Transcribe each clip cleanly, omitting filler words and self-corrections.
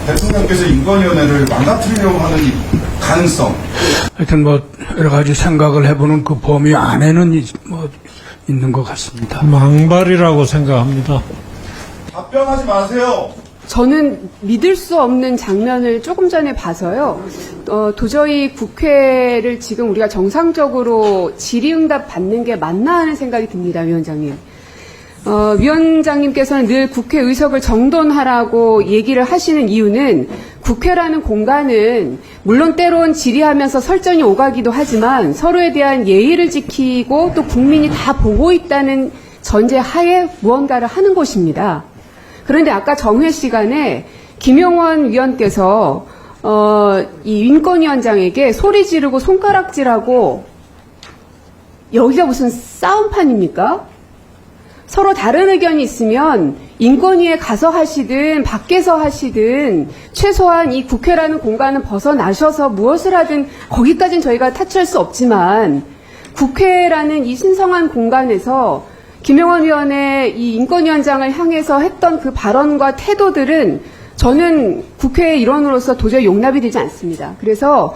대통령께서 인권위원회를 망가뜨리려고 하는 이 가능성. 하여튼 여러 가지 생각을 해보는 그 범위 안에는 있는 것 같습니다. 망발이라고 생각합니다. 답변하지 마세요. 저는 믿을 수 없는 장면을 조금 전에 봐서요. 도저히 국회를 지금 우리가 정상적으로 질의응답 받는 게 맞나 하는 생각이 듭니다, 위원장님. 위원장님께서는 늘 국회 의석을 정돈하라고 얘기를 하시는 이유는 국회라는 공간은 물론 때론 질의하면서 설전이 오가기도 하지만 서로에 대한 예의를 지키고 또 국민이 다 보고 있다는 전제 하에 무언가를 하는 곳입니다. 그런데 아까 정회 시간에 김용원 위원께서 이 인권위원장에게 소리 지르고 손가락질하고 여기가 무슨 싸움판입니까? 서로 다른 의견이 있으면 인권위에 가서 하시든 밖에서 하시든 최소한 이 국회라는 공간은 벗어나셔서 무엇을 하든 거기까지는 저희가 타치할 수 없지만 국회라는 이 신성한 공간에서 김용원 위원의 이 인권위원장을 향해서 했던 그 발언과 태도들은 저는 국회의 일원으로서 도저히 용납이 되지 않습니다. 그래서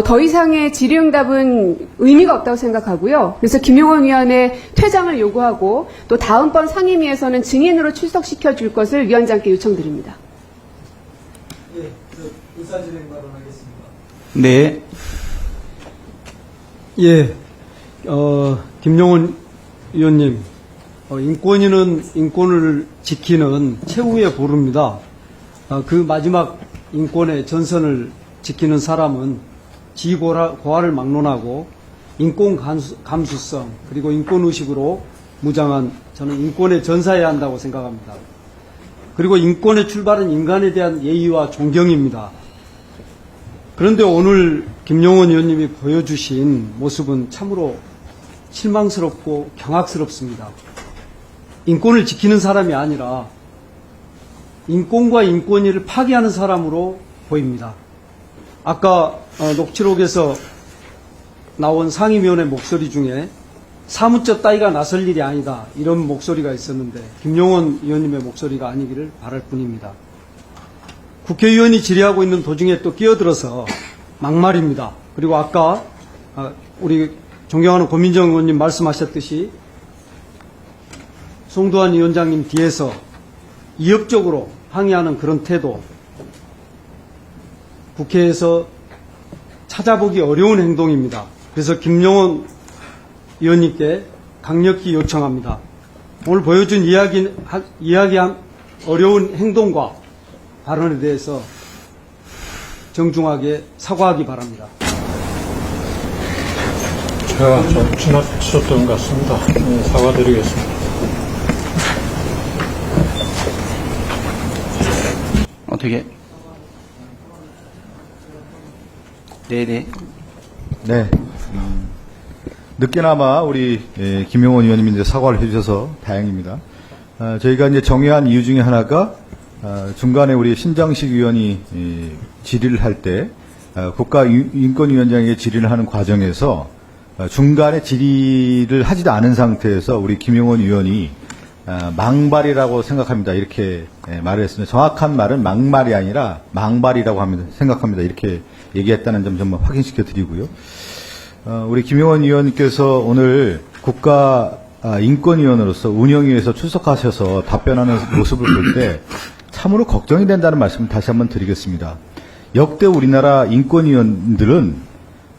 더 이상의 질의응답은 의미가 없다고 생각하고요. 그래서 김용원 위원의 퇴장을 요구하고 또 다음번 상임위에서는 증인으로 출석시켜 줄 것을 위원장께 요청드립니다. 예, 의사진행 발언하겠습니다. 네. 예, 김용원 위원님, 인권위는 인권을 지키는 최후의 보루입니다. 그 마지막 인권의 전선을 지키는 사람은 지고화를 막론하고 인권 감수성 그리고 인권의식으로 무장한 저는 인권에 전사해야 한다고 생각합니다. 그리고 인권의 출발은 인간에 대한 예의와 존경입니다. 그런데 오늘 김용원 의원님이 보여주신 모습은 참으로 실망스럽고 경악스럽습니다. 인권을 지키는 사람이 아니라 인권과 인권위를 파괴하는 사람으로 보입니다. 아까 녹취록에서 나온 상임위원회 목소리 중에 사무처 따위가 나설 일이 아니다 이런 목소리가 있었는데 김용원 의원님의 목소리가 아니기를 바랄 뿐입니다. 국회의원이 질의하고 있는 도중에 또 끼어들어서 막말입니다. 그리고 아까 우리 존경하는 고민정 의원님 말씀하셨듯이 송두환 위원장님 뒤에서 이협적으로 항의하는 그런 태도, 국회에서 찾아보기 어려운 행동입니다. 그래서 김용원 의원님께 강력히 요청합니다. 오늘 보여준 이야기한 어려운 행동과 발언에 대해서 정중하게 사과하기 바랍니다. 제가 좀 지나쳤던 것 같습니다. 사과드리겠습니다. 어떻게? 네네. 네. 늦게나마 우리 김용원 의원님이 이제 사과를 해주셔서 다행입니다. 저희가 이제 정의한 이유 중에 하나가 중간에 우리 신장식 의원이 질의를 할 때 국가인권위원장에게 질의를 하는 과정에서 중간에 질의를 하지도 않은 상태에서 우리 김용원 의원이 망발이라고 생각합니다. 이렇게 말을 했습니다. 정확한 말은 막말이 아니라 망발이라고 생각합니다. 이렇게 얘기했다는 점 좀 확인시켜 드리고요. 우리 김용원 의원님께서 오늘 국가인권위원으로서 운영위에서 출석하셔서 답변하는 모습을 볼 때 참으로 걱정이 된다는 말씀을 다시 한번 드리겠습니다. 역대 우리나라 인권위원들은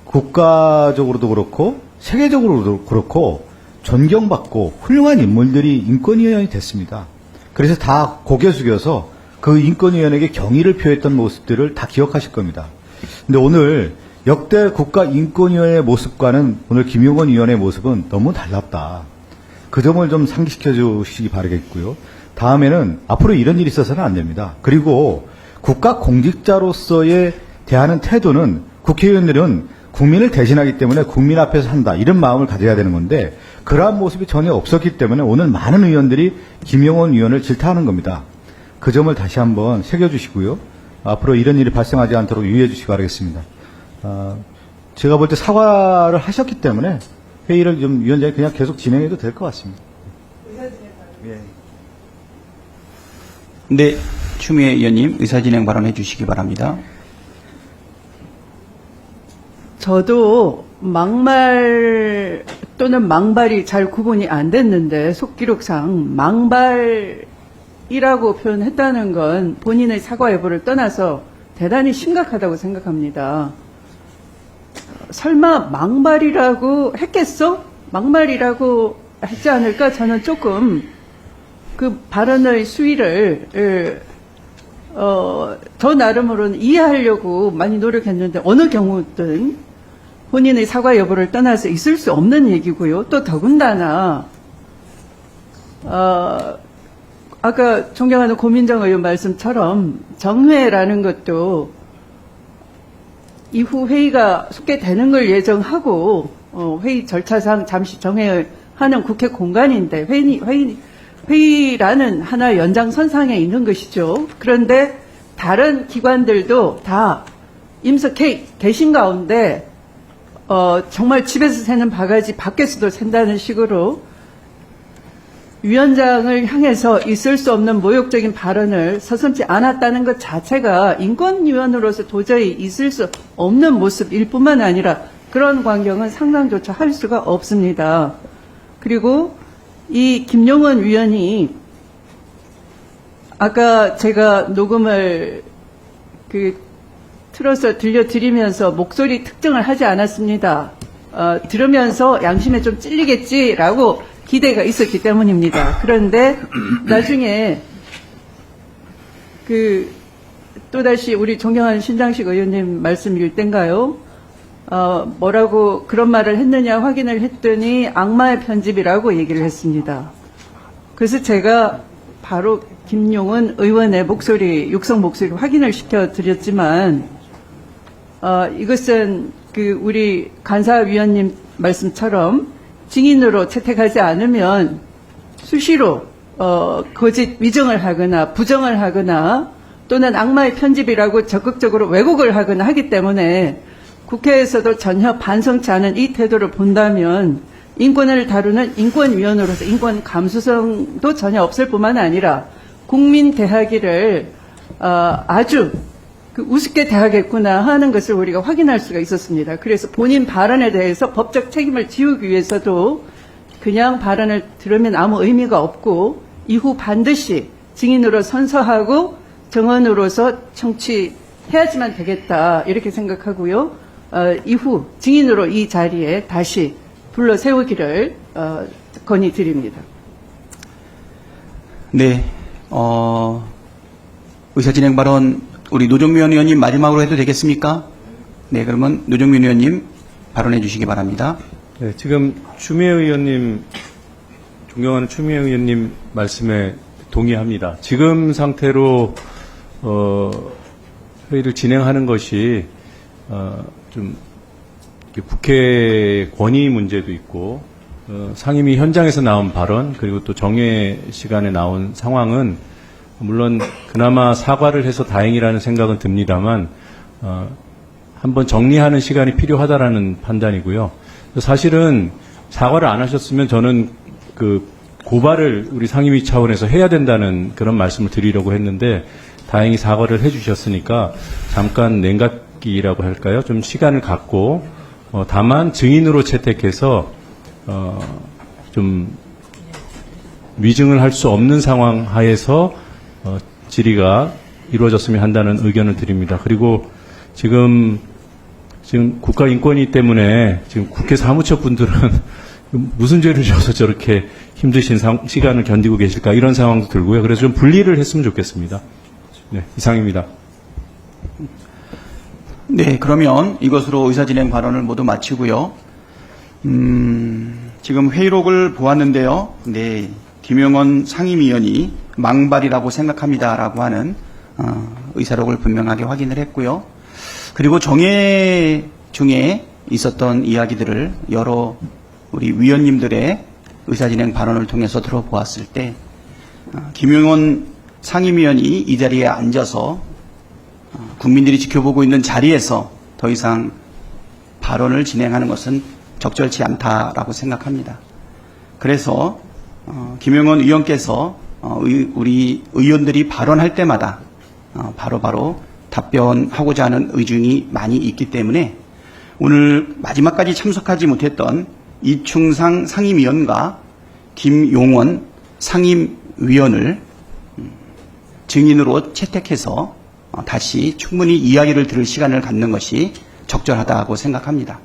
국가적으로도 그렇고 세계적으로도 그렇고 존경받고 훌륭한 인물들이 인권위원이 됐습니다. 그래서 다 고개 숙여서 그 인권위원에게 경의를 표했던 모습들을 다 기억하실 겁니다. 근데 오늘 역대 국가인권위원회의 모습과는 오늘 김용원 위원의 모습은 너무 달랐다. 그 점을 좀 상기시켜 주시기 바라겠고요. 다음에는 앞으로 이런 일이 있어서는 안 됩니다. 그리고 국가 공직자로서의 대하는 태도는 국회의원들은 국민을 대신하기 때문에 국민 앞에서 한다. 이런 마음을 가져야 되는 건데 그러한 모습이 전혀 없었기 때문에 오늘 많은 의원들이 김용원 의원을 질타하는 겁니다. 그 점을 다시 한번 새겨주시고요. 앞으로 이런 일이 발생하지 않도록 유의해 주시기 바라겠습니다. 제가 볼 때 사과를 하셨기 때문에 회의를 좀 위원장이 그냥 계속 진행해도 될 것 같습니다. 네. 추미애 의원님 의사진행 발언해 주시기 바랍니다. 저도 막말 또는 망발이 잘 구분이 안 됐는데 속기록상 망발이라고 표현했다는 건 본인의 사과 여부를 떠나서 대단히 심각하다고 생각합니다. 설마 망발이라고 했겠어? 막말이라고 했지 않을까? 저는 조금 그 발언의 수위를 저 나름으로는 이해하려고 많이 노력했는데 어느 경우든 본인의 사과 여부를 떠나서 있을 수 없는 얘기고요. 또 더군다나 아까 존경하는 고민정 의원 말씀처럼 정회라는 것도 이후 회의가 속개되는 걸 예정하고 회의 절차상 잠시 정회하는 국회 공간인데 회의라는 하나 연장선상에 있는 것이죠. 그런데 다른 기관들도 다 임석해 계신 가운데 정말 집에서 새는 바가지 밖에서도 샌다는 식으로 위원장을 향해서 있을 수 없는 모욕적인 발언을 서슴지 않았다는 것 자체가 인권위원으로서 도저히 있을 수 없는 모습일 뿐만 아니라 그런 광경은 상상조차 할 수가 없습니다. 그리고 이 김용원 위원이 아까 제가 녹음을 틀어서 들려드리면서 목소리 특정을 하지 않았습니다. 들으면서 양심에 좀 찔리겠지라고 기대가 있었기 때문입니다. 그런데 나중에 또다시 우리 존경하는 신장식 의원님 말씀일 땐가요? 뭐라고 그런 말을 했느냐 확인을 했더니 악마의 편집이라고 얘기를 했습니다. 그래서 제가 바로 김용은 의원의 목소리, 육성 목소리 확인을 시켜드렸지만 이것은 우리 간사위원님 말씀처럼 증인으로 채택하지 않으면 수시로 거짓 위정을 하거나 부정을 하거나 또는 악마의 편집이라고 적극적으로 왜곡을 하거나 하기 때문에 국회에서도 전혀 반성치 않은 이 태도를 본다면 인권을 다루는 인권위원으로서 인권 감수성도 전혀 없을 뿐만 아니라 국민 대하기를 아주 우습게 대하겠구나 하는 것을 우리가 확인할 수가 있었습니다. 그래서 본인 발언에 대해서 법적 책임을 지우기 위해서도 그냥 발언을 들으면 아무 의미가 없고 이후 반드시 증인으로 선서하고 정언으로서 청취해야지만 되겠다 이렇게 생각하고요. 이후 증인으로 이 자리에 다시 불러 세우기를 건의드립니다. 네, 의사진행 발언 우리 노정면 의원님 마지막으로 해도 되겠습니까? 네, 그러면 노정면 의원님 발언해 주시기 바랍니다. 네, 지금 추미애 의원님, 존경하는 추미애 의원님 말씀에 동의합니다. 지금 상태로 회의를 진행하는 것이 좀 국회 권위 문제도 있고 상임위 현장에서 나온 발언 그리고 또 정회 시간에 나온 상황은 물론 그나마 사과를 해서 다행이라는 생각은 듭니다만 한번 정리하는 시간이 필요하다라는 판단이고요. 사실은 사과를 안 하셨으면 저는 고발을 우리 상임위 차원에서 해야 된다는 그런 말씀을 드리려고 했는데 다행히 사과를 해주셨으니까 잠깐 냉각기라고 할까요? 좀 시간을 갖고 다만 증인으로 채택해서 좀 위증을 할 수 없는 상황 하에서 질의가 이루어졌으면 한다는 의견을 드립니다. 그리고 지금 국가인권위 때문에 지금 국회 사무처 분들은 무슨 죄를 져서 저렇게 힘드신 시간을 견디고 계실까 이런 상황도 들고요. 그래서 좀 분리를 했으면 좋겠습니다. 네, 이상입니다. 네, 그러면 이것으로 의사진행 발언을 모두 마치고요. 지금 회의록을 보았는데요. 네, 김용원 상임위원이 망발이라고 생각합니다라고 하는 의사록을 분명하게 확인을 했고요. 그리고 정회 중에 있었던 이야기들을 여러 우리 위원님들의 의사진행 발언을 통해서 들어보았을 때 김용원 상임위원이 이 자리에 앉아서 국민들이 지켜보고 있는 자리에서 더 이상 발언을 진행하는 것은 적절치 않다라고 생각합니다. 그래서 김용원 의원께서 우리 의원들이 발언할 때마다 바로바로 답변하고자 하는 의중이 많이 있기 때문에 오늘 마지막까지 참석하지 못했던 이충상 상임위원과 김용원 상임위원을 증인으로 채택해서 다시 충분히 이야기를 들을 시간을 갖는 것이 적절하다고 생각합니다.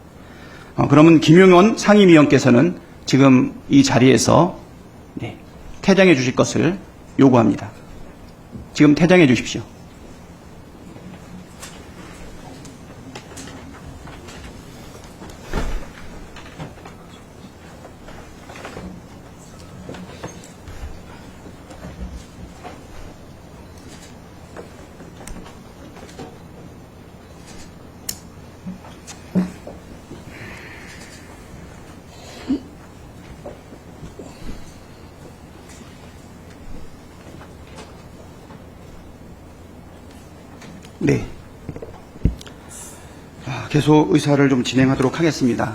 그러면 김용원 상임위원께서는 지금 이 자리에서 퇴장해 주실 것을 요구합니다. 지금 퇴장해 주십시오. 네. 계속 의사를 좀 진행하도록 하겠습니다.